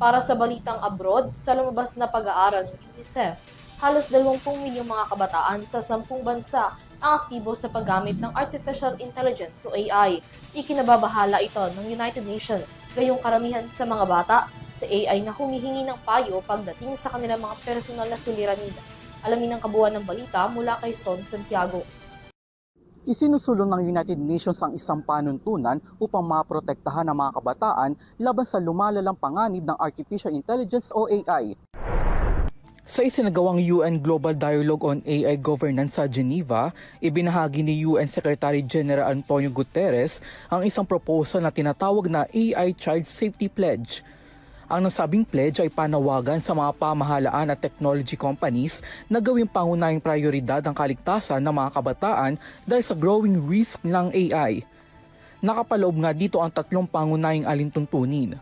Para sa balitang abroad, sa lumabas na pag-aaral ng UNICEF, halos 20 milyong mga kabataan sa 10 bansa ang aktibo sa paggamit ng Artificial Intelligence o AI. Ikinababahala ito ng United Nations, gayong karamihan sa mga bata sa AI na humihingi ng payo pagdating sa kanilang mga personal na suliranin. Alamin ang kabuuan ng balita mula kay Son Santiago. Isinusulong ng United Nations ang isang panuntunan upang maprotektahan ang mga kabataan laban sa lumalalang panganib ng Artificial Intelligence o AI. Sa isinagawang UN Global Dialogue on AI Governance sa Geneva, ibinahagi ni UN Secretary General Antonio Guterres ang isang proposal na tinatawag na AI Child Safety Pledge. Ang nasabing pledge ay panawagan sa mga pamahalaan at technology companies na gawing pangunahing prioridad ang kaligtasan ng mga kabataan dahil sa growing risk ng AI. Nakapaloob nga dito ang 3 pangunahing alintuntunin.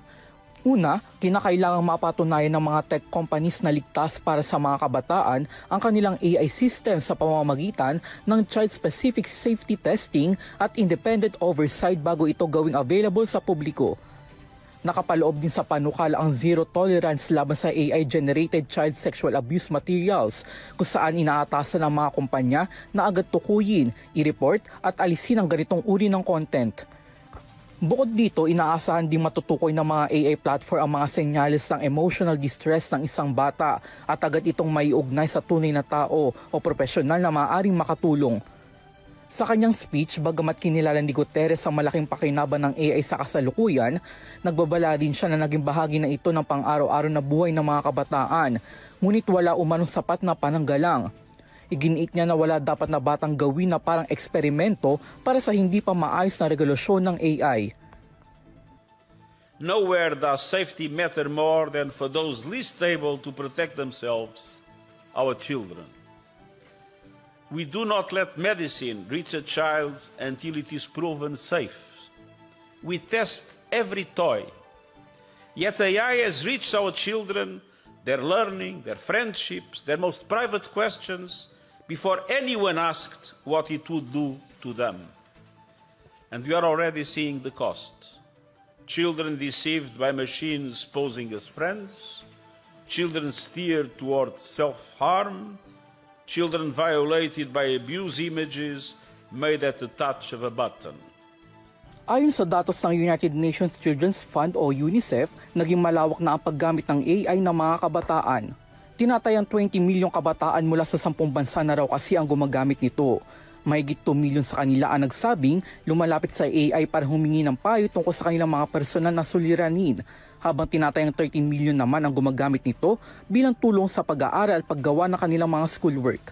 Una, kinakailangang mapatunayan ng mga tech companies na ligtas para sa mga kabataan ang kanilang AI system sa pamamagitan ng child-specific safety testing at independent oversight bago ito gawing available sa publiko. Nakapaloob din sa panukala ang zero tolerance laban sa AI-generated child sexual abuse materials kung saan inaatasan ng mga kumpanya na agad tukuyin, i-report at alisin ang ganitong uri ng content. Bukod dito, inaasahan din matutukoy ng mga AI platform ang mga senyales ng emotional distress ng isang bata at agad itong maiugnay sa tunay na tao o profesional na maaaring makatulong. Sa kanyang speech, bagamat kinilala ni Guterres ang malaking pakinabang ng AI sa kasalukuyan, nagbabala din siya na naging bahagi na ito ng pang-araw-araw na buhay ng mga kabataan, ngunit wala umanong sapat na pananggalang. Iginiit niya na wala dapat na batang gawin na parang eksperimento para sa hindi pa maayos na regulasyon ng AI. Nowhere does safety matter more than for those least able to protect themselves, our children. We do not let medicine reach a child until it is proven safe. We test every toy. Yet AI has reached our children, their learning, their friendships, their most private questions, before anyone asked what it would do to them. And we are already seeing the cost. Children deceived by machines posing as friends, children steered towards self-harm, children violated by abuse images made at the touch of a button. Ayon sa datos ng United Nations Children's Fund o UNICEF, naging malawak na ang paggamit ng AI ng mga kabataan. Tinatayang 20 milyong kabataan mula sa 10 bansa na raw kasi ang gumagamit nito. Mahigit 2 milyon sa kanila ang nagsabing lumalapit sa AI para humingi ng payo tungkol sa kanilang mga personal na suliranin, habang tinatayang 13 milyon naman ang gumagamit nito bilang tulong sa pag-aaral at paggawa ng kanilang mga schoolwork.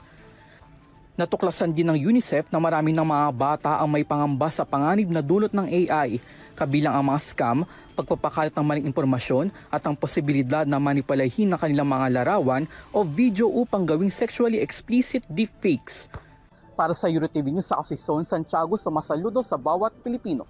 Natuklasan din ng UNICEF na marami ng mga bata ang may pangamba sa panganib na dulot ng AI, kabilang ang mga scam, pagpapakalat ng maling impormasyon at ang posibilidad na manipulahin ng kanilang mga larawan o video upang gawing sexually explicit deepfakes. Para sa EuroTV News, ako si Son Santiago, sumasaludo sa bawat Pilipino.